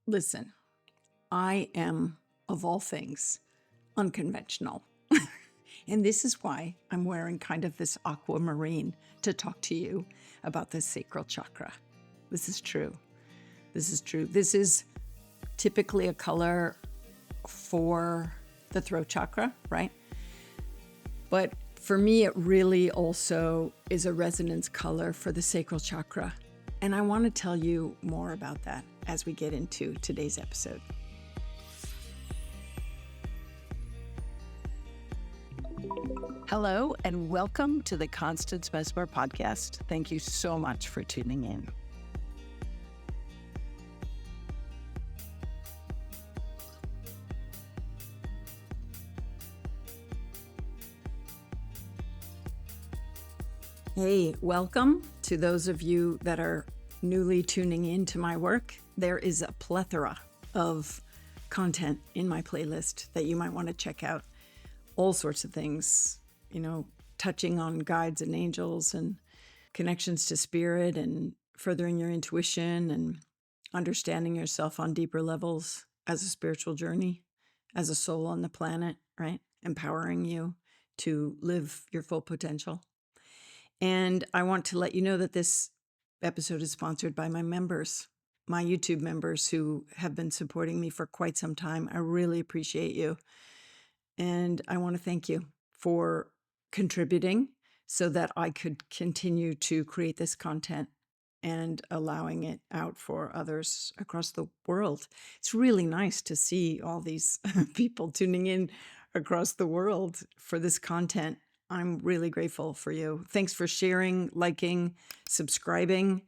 Listen, I am, of all things, unconventional. And this is why I'm wearing kind of this aquamarine to talk to you about the sacral chakra. This is true. This is true. This is typically a color for the throat chakra, right? But for me, it really also is a resonance color for the sacral chakra. And I want to tell you more about that as we get into today's episode. Hello, and welcome to the Constance Messmer Podcast. Thank you so much for tuning in. Hey, welcome to those of you that are newly tuning in to my work. There is a plethora of content in my playlist that you might want to check out. All sorts of things, touching on guides and angels and connections to spirit and furthering your intuition and understanding yourself on deeper levels as a spiritual journey, as a soul on the planet, right? Empowering you to live your full potential. And I want to let you know that this episode is sponsored by my members, my YouTube members who have been supporting me for quite some time. I really appreciate you. And I want to thank you for contributing so that I could continue to create this content and allowing it out for others across the world. It's really nice to see all these people tuning in across the world for this content. I'm really grateful for you. Thanks for sharing, liking, subscribing,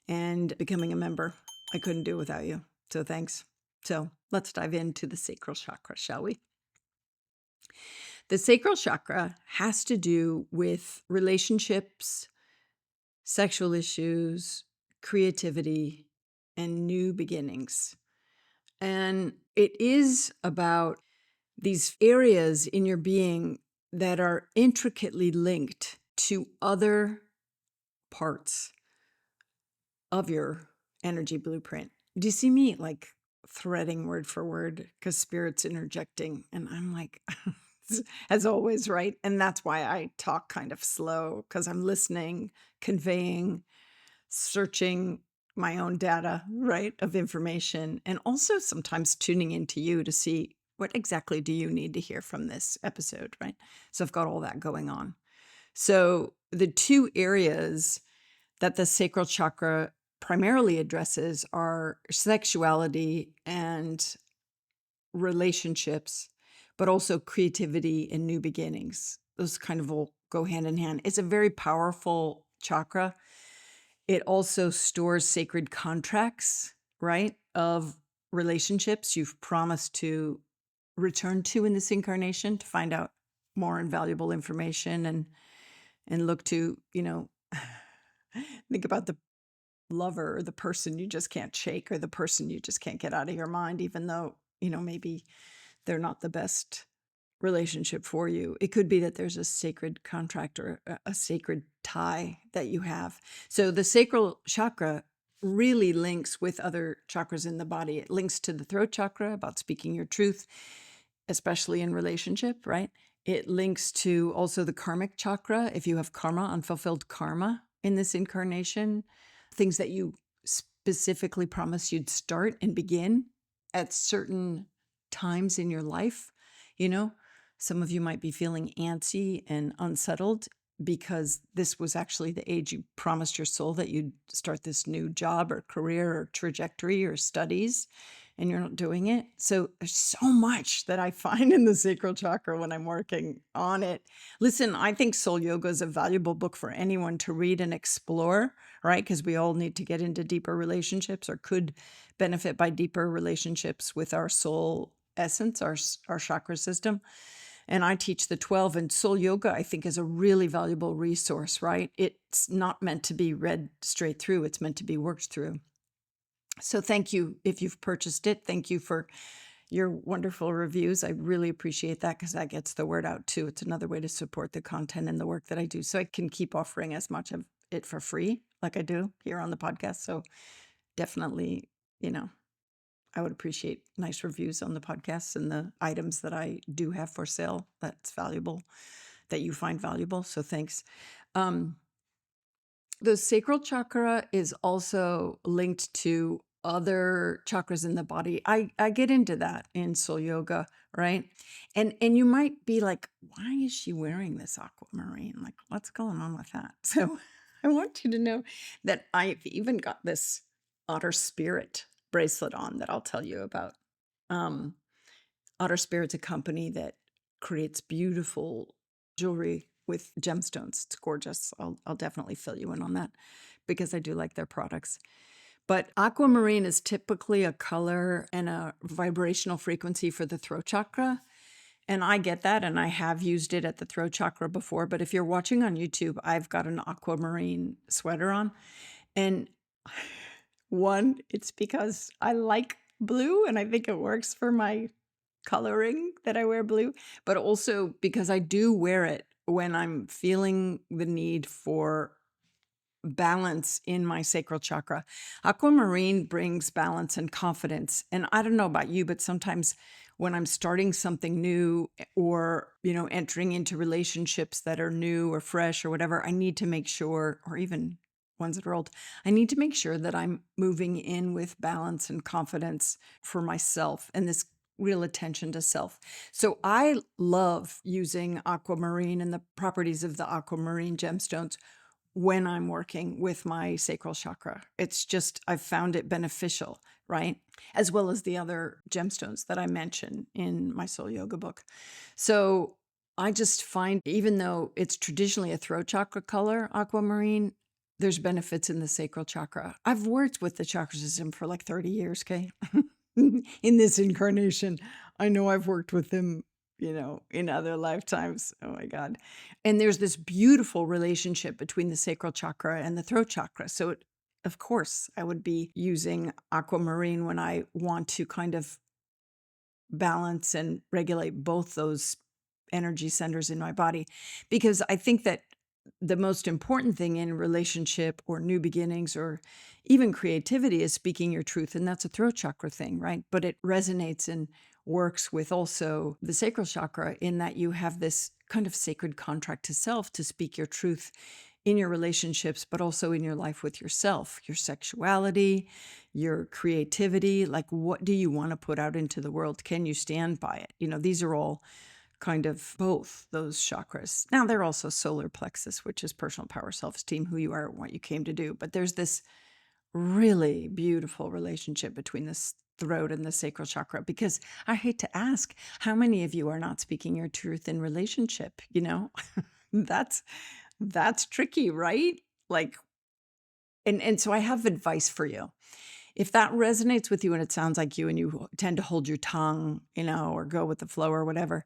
and becoming a member. I couldn't do it without you. So thanks. So let's dive into the sacral chakra, shall we? The sacral chakra has to do with relationships, sexual issues, creativity, and new beginnings. And it is about these areas in your being that are intricately linked to other parts of your energy blueprint. Do you see me like threading word for word because spirit's interjecting and I'm like, as always, right? And that's why I talk kind of slow because I'm listening, conveying, searching my own data, right, of information, and also sometimes tuning into you to see what exactly do you need to hear from this episode, right? So I've got all that going on. So the two areas that the sacral chakra primarily addresses are sexuality and relationships, but also creativity and new beginnings. Those kind of will go hand in hand. It's a very powerful chakra. It also stores sacred contracts, right, of relationships you've promised to return to in this incarnation to find out more invaluable information and look to, think about the lover or the person you just can't shake or the person you just can't get out of your mind, even though, maybe they're not the best relationship for you. It could be that there's a sacred contract or a sacred tie that you have. So the sacral chakra really links with other chakras in the body. It links to the throat chakra about speaking your truth, especially in relationship, right? It links to also the karmic chakra. If you have karma, unfulfilled karma in this incarnation, things that you specifically promised you'd start and begin at certain times in your life. Some of you might be feeling antsy and unsettled because this was actually the age you promised your soul that you'd start this new job or career or trajectory or studies, and you're not doing it. So there's so much that I find in the sacral chakra when I'm working on it. Listen, I think Soul Yoga is a valuable book for anyone to read and explore, right? Because we all need to get into deeper relationships or could benefit by deeper relationships with our soul essence, our chakra system. And I teach the 12, and Soul Yoga, I think, is a really valuable resource, right? It's not meant to be read straight through. It's meant to be worked through. So thank you if you've purchased it. Thank you for your wonderful reviews. I really appreciate that because that gets the word out too. It's another way to support the content and the work that I do. So I can keep offering as much of it for free like I do here on the podcast. So definitely, I would appreciate nice reviews on the podcasts and the items that I do have for sale that's valuable, that you find valuable. So thanks. Um, the sacral chakra is also linked to other chakras in the body. I get into that in soul yoga, right? And you might be like, why is she wearing this aquamarine? Like, what's going on with that? So I want you to know that I've even got this otter spirit bracelet on that I'll tell you about. Um, Otter Spirit's a company that creates beautiful jewelry with gemstones. It's gorgeous. I'll definitely fill you in on that because I do like their products. But aquamarine is typically a color and a vibrational frequency for the throat chakra. And I get that, and I have used it at the throat chakra before. But if you're watching on YouTube, I've got an aquamarine sweater on. And one, it's because I like blue and I think it works for my coloring that I wear blue, but also because I do wear it when I'm feeling the need for balance in my sacral chakra. Aquamarine brings balance and confidence. And I don't know about you, but sometimes when I'm starting something new or, entering into relationships that are new or fresh or whatever, I need to make sure, or even ones that are old, I need to make sure that I'm moving in with balance and confidence for myself and this real attention to self. So I love using aquamarine and the properties of the aquamarine gemstones when I'm working with my sacral chakra. It's just, I've found it beneficial, right? As well as the other gemstones that I mention in my soul yoga book. So I just find, even though it's traditionally a throat chakra color, aquamarine, there's benefits in the sacral chakra. I've worked with the chakra system for like 30 years, okay? In this incarnation. I know I've worked with them, in other lifetimes. Oh my God. And there's this beautiful relationship between the sacral chakra and the throat chakra. So of course, I would be using aquamarine when I want to kind of balance and regulate both those energy centers in my body, because I think that the most important thing in relationship or new beginnings or even creativity is speaking your truth. And that's a throat chakra thing, right? But it resonates and works with also the sacral chakra in that you have this kind of sacred contract to self to speak your truth in your relationships, but also in your life with yourself, your sexuality, your creativity. Like, what do you want to put out into the world? Can you stand by it? These are all kind of both those chakras. Now, they're also solar plexus, which is personal power, self-esteem, who you are, and what you came to do. But there's this really beautiful relationship between this throat and the sacral chakra, because I hate to ask, how many of you are not speaking your truth in relationship? That's tricky, right? Like, and so I have advice for you. If that resonates with you and it sounds like you and you tend to hold your tongue, or go with the flow or whatever,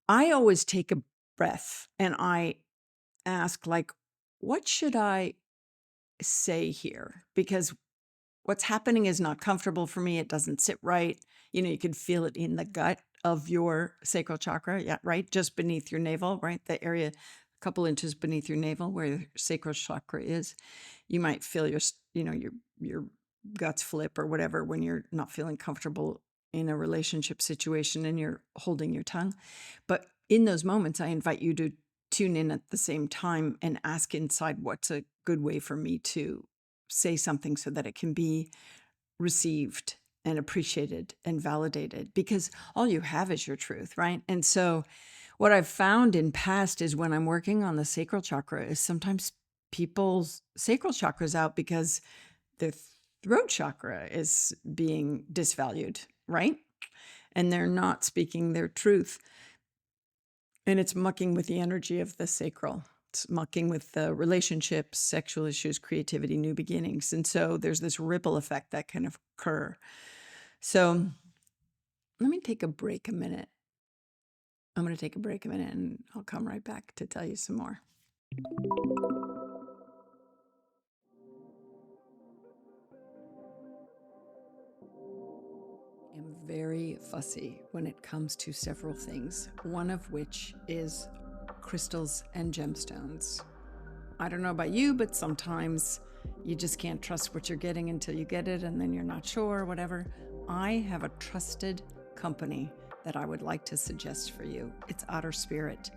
I always take a breath and I ask, like, what should I say here? Because what's happening is not comfortable for me. It doesn't sit right. You could feel it in the gut of your sacral chakra. Yeah, right. Just beneath your navel, right? The area, a couple inches beneath your navel where your sacral chakra is. You might feel your guts flip or whatever when you're not feeling comfortable in a relationship situation and you're holding your tongue. But in those moments, I invite you to tune in at the same time and ask inside, what's a good way for me to say something so that it can be received and appreciated and validated, because all you have is your truth, right? And so what I've found in past is when I'm working on the sacral chakra is sometimes people's sacral chakra's out because their throat chakra is being disvalued, right? And they're not speaking their truth. And it's mucking with the energy of the sacral. It's mucking with the relationships, sexual issues, creativity, new beginnings. And so there's this ripple effect that can occur. So let me take a break a minute. I'm going to take a break a minute and I'll come right back to tell you some more. I'm very fussy when it comes to several things, one of which is crystals and gemstones. I don't know about you, but sometimes you just can't trust what you're getting until you get it, and then you're not sure, whatever. I have a trusted company that I would like to suggest for you. It's Otter Spirit.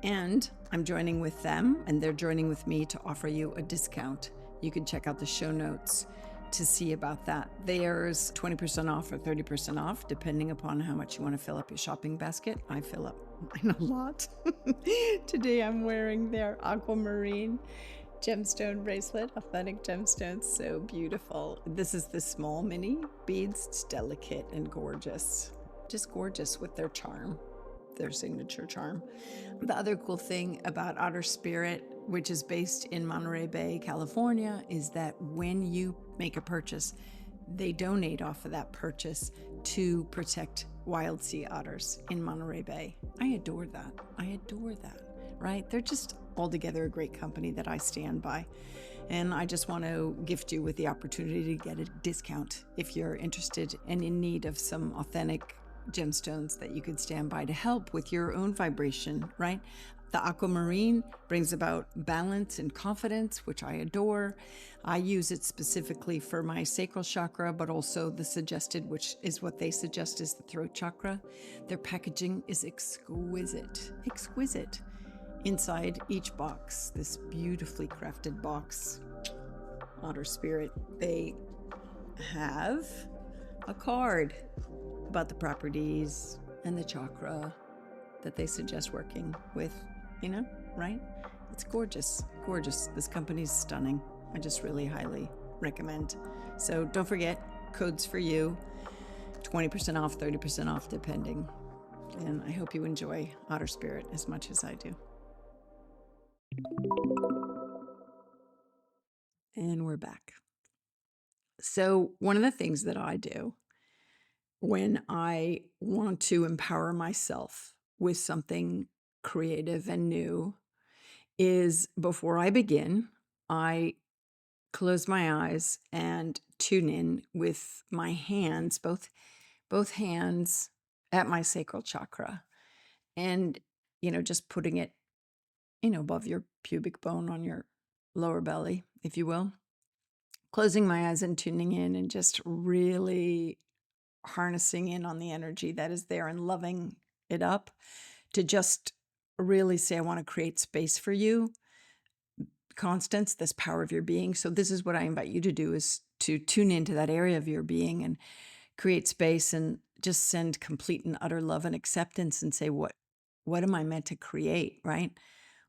And I'm joining with them, and they're joining with me to offer you a discount. You can check out the show notes to see about that. There's 20% off or 30% off, depending upon how much you want to fill up your shopping basket. I fill up mine a lot. Today I'm wearing their Aquamarine gemstone bracelet, authentic gemstones, so beautiful. This is the small mini beads. It's delicate and gorgeous. Just gorgeous with their charm, their signature charm. The other cool thing about Otter Spirit, which is based in Monterey Bay, California, is that when you make a purchase, they donate off of that purchase to protect wild sea otters in Monterey Bay. I adore that. Right? They're just altogether a great company that I stand by. And I just want to gift you with the opportunity to get a discount if you're interested and in need of some authentic gemstones that you could stand by to help with your own vibration, right? The Aquamarine brings about balance and confidence, which I adore. I use it specifically for my Sacral Chakra, but also the suggested, which is what they suggest, is the Throat Chakra. Their packaging is exquisite. Inside each box, this beautifully crafted box, Otter Spirit, they have a card about the properties and the chakra that they suggest working with, right? It's gorgeous. This company's stunning. I just really highly recommend. So don't forget, codes for you, 20% off, 30% off, depending. And I hope you enjoy Otter Spirit as much as I do. And we're back. So one of the things that I do when I want to empower myself with something creative and new is, before I begin, I close my eyes and tune in with my hands, both hands at my sacral chakra, and just putting it above your pubic bone on your lower belly, if you will. Closing my eyes and tuning in and just really harnessing in on the energy that is there and loving it up, to just really say, I want to create space for you, Constance, this power of your being. So this is what I invite you to do, is to tune into that area of your being and create space and just send complete and utter love and acceptance and say, what am I meant to create, right?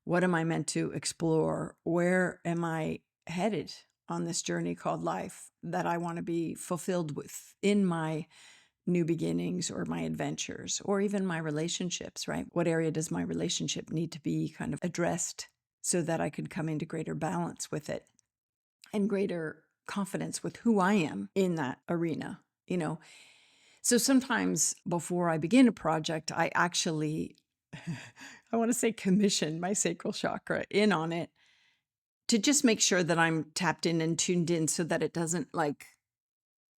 What am I meant to explore? Where am I headed on this journey called life that I want to be fulfilled with in my new beginnings or my adventures or even my relationships, right? What area does my relationship need to be kind of addressed so that I can come into greater balance with it and greater confidence with who I am in that arena, So sometimes before I begin a project, I actually, I want to say, commission my sacral chakra in on it to just make sure that I'm tapped in and tuned in so that it doesn't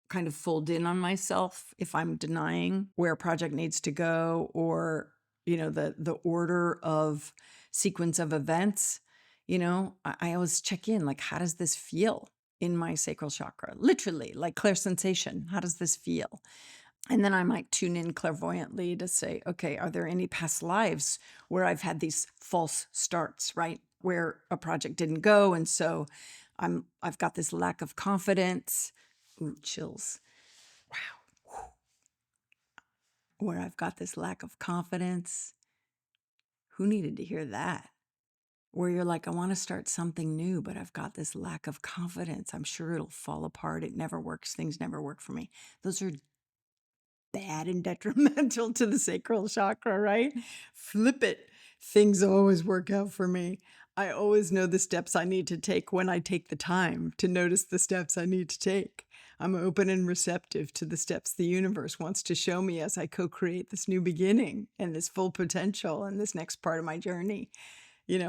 kind of fold in on myself if I'm denying where a project needs to go, or, the order of sequence of events. I always check in, how does this feel in my sacral chakra? Literally, like clear sensation. How does this feel? And then I might tune in clairvoyantly to say, okay, are there any past lives where I've had these false starts, right? Where a project didn't go. And so I've got this lack of confidence. Ooh, chills. Wow. Where I've got this lack of confidence. Who needed to hear that? Where you're like, I want to start something new, but I've got this lack of confidence. I'm sure it'll fall apart. It never works. Things never work for me. Those are bad and detrimental to the sacral chakra, right? Flip it. Things always work out for me. I always know the steps I need to take when I take the time to notice the steps I need to take. I'm open and receptive to the steps the universe wants to show me as I co-create this new beginning and this full potential and this next part of my journey.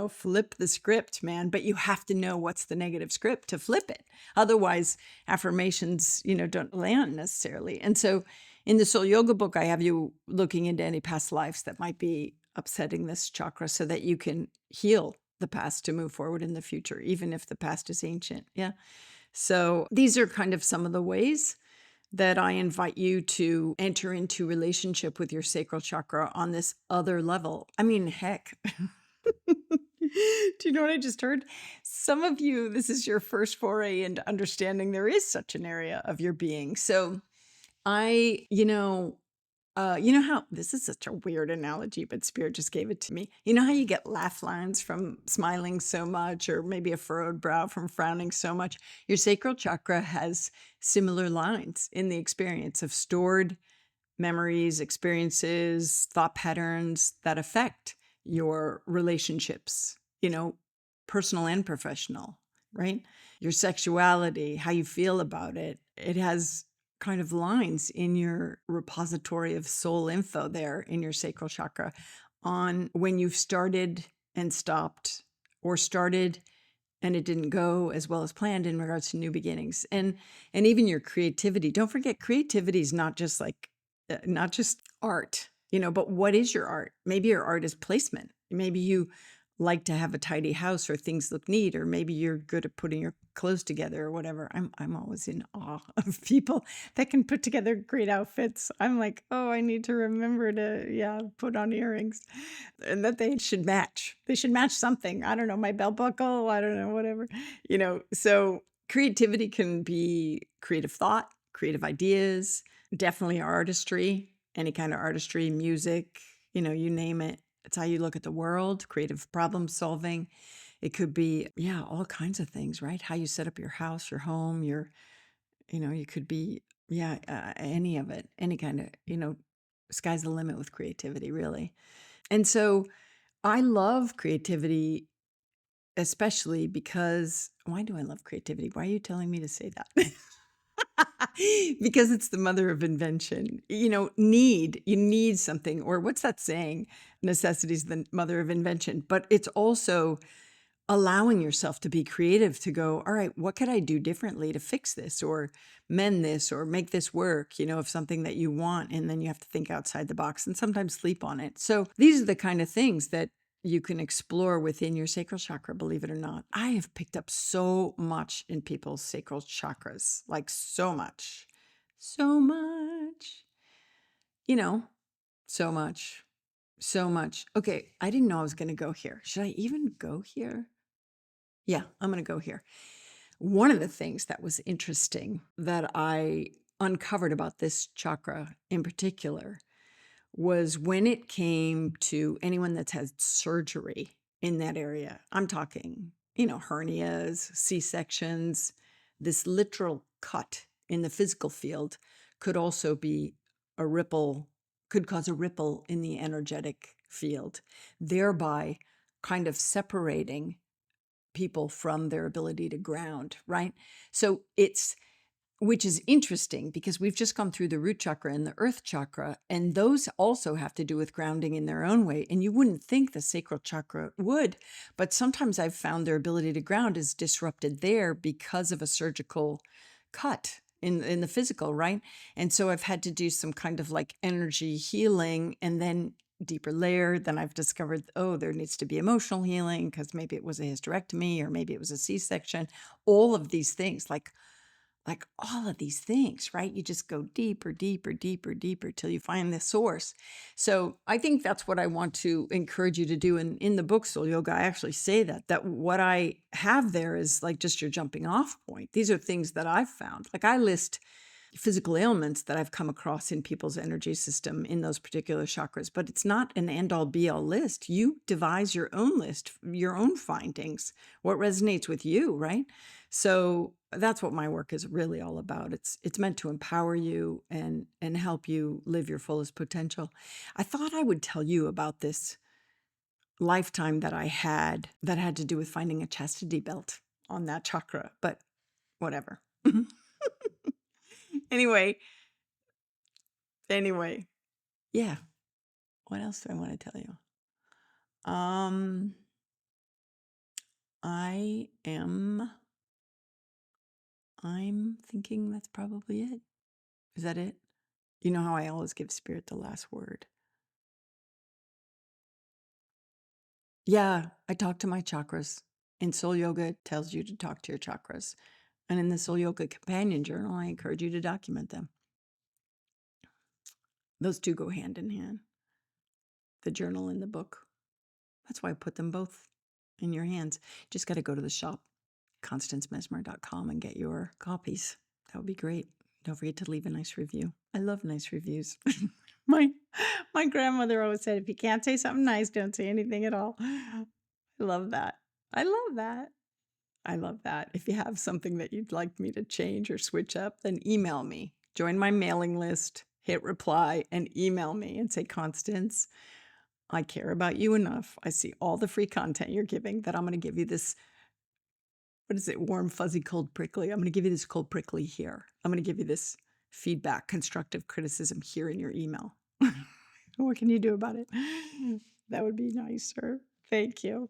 Flip the script, man. But you have to know what's the negative script to flip it. Otherwise, affirmations, don't land necessarily. And so in the Soul Yoga book, I have you looking into any past lives that might be upsetting this chakra so that you can heal the past to move forward in the future, even if the past is ancient. Yeah. So these are kind of some of the ways that I invite you to enter into relationship with your sacral chakra on this other level. I mean, heck. Do you know what I just heard? Some of you, this is your first foray into understanding there is such an area of your being. So you know how this is such a weird analogy, but Spirit just gave it to me. You know how you get laugh lines from smiling so much, or maybe a furrowed brow from frowning so much? Your sacral chakra has similar lines in the experience of stored memories, experiences, thought patterns that affect your relationships, personal and professional, right? Your sexuality, how you feel about it. It has kind of lines in your repository of soul info there in your sacral chakra on when you've started and stopped, or started and it didn't go as well as planned in regards to new beginnings, and even your creativity. Don't forget, creativity is not just art, but what is your art? Maybe your art is placement. Maybe you like to have a tidy house, or things look neat, or maybe you're good at putting your clothes together or whatever. I'm always in awe of people that can put together great outfits. I'm like, oh, I need to remember to put on earrings, and that they should match. They should match something. I don't know, my belt buckle, I don't know, whatever. So creativity can be creative thought, creative ideas, definitely artistry, any kind of artistry, music, you name it. It's how you look at the world, creative problem solving. It could be, all kinds of things, right? How you set up your house, your home, you could be, any of it, any kind of, sky's the limit with creativity, really. And so I love creativity, especially because, why do I love creativity? Why are you telling me to say that? Because it's the mother of invention. You need something, or what's that saying? Necessity is the mother of invention. But it's also allowing yourself to be creative, to go, all right, what could I do differently to fix this, or mend this, or make this work, of something that you want. And then you have to think outside the box and sometimes sleep on it. So these are the kind of things that you can explore within your sacral chakra, believe it or not. I have picked up so much in people's sacral chakras, like so much, so much, you know, so much, so much. Okay, I didn't know I was going to go here. Should I even go here? Yeah, I'm going to go here. One of the things that was interesting that I uncovered about this chakra in particular was when it came to anyone that's had surgery in that area. I'm talking, hernias, C-sections. This literal cut in the physical field could also be a ripple, could cause a ripple in the energetic field, thereby kind of separating people from their ability to ground, right? So which is interesting because we've just gone through the root chakra and the earth chakra, and those also have to do with grounding in their own way. And you wouldn't think the sacral chakra would, but sometimes I've found their ability to ground is disrupted there because of a surgical cut in the physical, right? And so I've had to do some kind of like energy healing, and then deeper layer. Then I've discovered, oh, there needs to be emotional healing because maybe it was a hysterectomy, or maybe it was a C-section. All of these things, like all of these things, right? You just go deeper, deeper, deeper, deeper till you find the source. So I think that's what I want to encourage you to do. And in the book, Soul Yoga, I actually say that what I have there is like just your jumping off point. These are things that I've found. Like I list physical ailments that I've come across in people's energy system in those particular chakras, but it's not an end-all be-all list. You devise your own list, your own findings, what resonates with you, right? So that's what my work is really all about. It's meant to empower you and help you live your fullest potential. I thought I would tell you about this lifetime that I had that had to do with finding a chastity belt on that chakra, but whatever. Anyway, anyway, yeah. What else do I want to tell you? I am, I'm thinking that's probably it. Is that it? You know how I always give spirit the last word. Yeah, I talk to my chakras. In Soul Yoga, it tells you to talk to your chakras. And in the Soul Yoga Companion Journal, I encourage you to document them. Those two go hand in hand, the journal and the book. That's why I put them both in your hands. Just got to go to the shop, constancemessmer.com, and get your copies. That would be great. Don't forget to leave a nice review. I love nice reviews. my grandmother always said, if you can't say something nice, don't say anything at all. I love that. I love that. I love that. If you have something that you'd like me to change or switch up, then email me. Join my mailing list, hit reply, and email me and say, Constance, I care about you enough. I see all the free content you're giving that I'm going to give you this, what is it, warm, fuzzy, cold, prickly. I'm going to give you this cold, prickly here. I'm going to give you this feedback, constructive criticism here in your email. What can you do about it? That would be nicer. Thank you.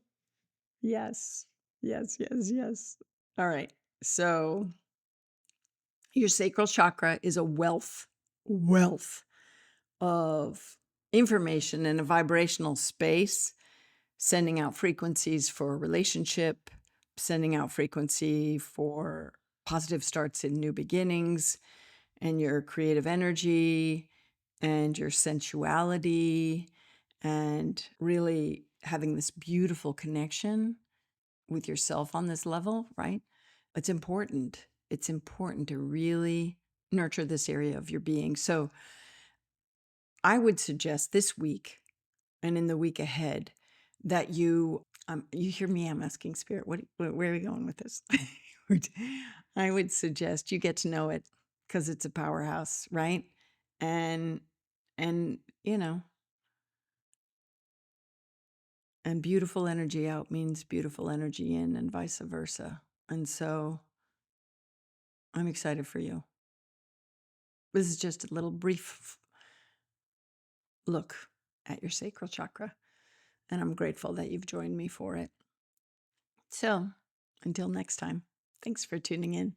Yes. Yes, yes, yes. All right. So your sacral chakra is a wealth of information and a vibrational space, sending out frequencies for relationship, sending out frequency for positive starts in new beginnings, and your creative energy and your sensuality, and really having this beautiful connection with yourself on this level, right? It's important. It's important to really nurture this area of your being. So I would suggest this week and in the week ahead that you hear me, I'm asking spirit, where are we going with this? I would suggest you get to know it because it's a powerhouse, right? And you know, and beautiful energy out means beautiful energy in, and vice versa. And so I'm excited for you. This is just a little brief look at your sacral chakra, and I'm grateful that you've joined me for it. So until next time, thanks for tuning in.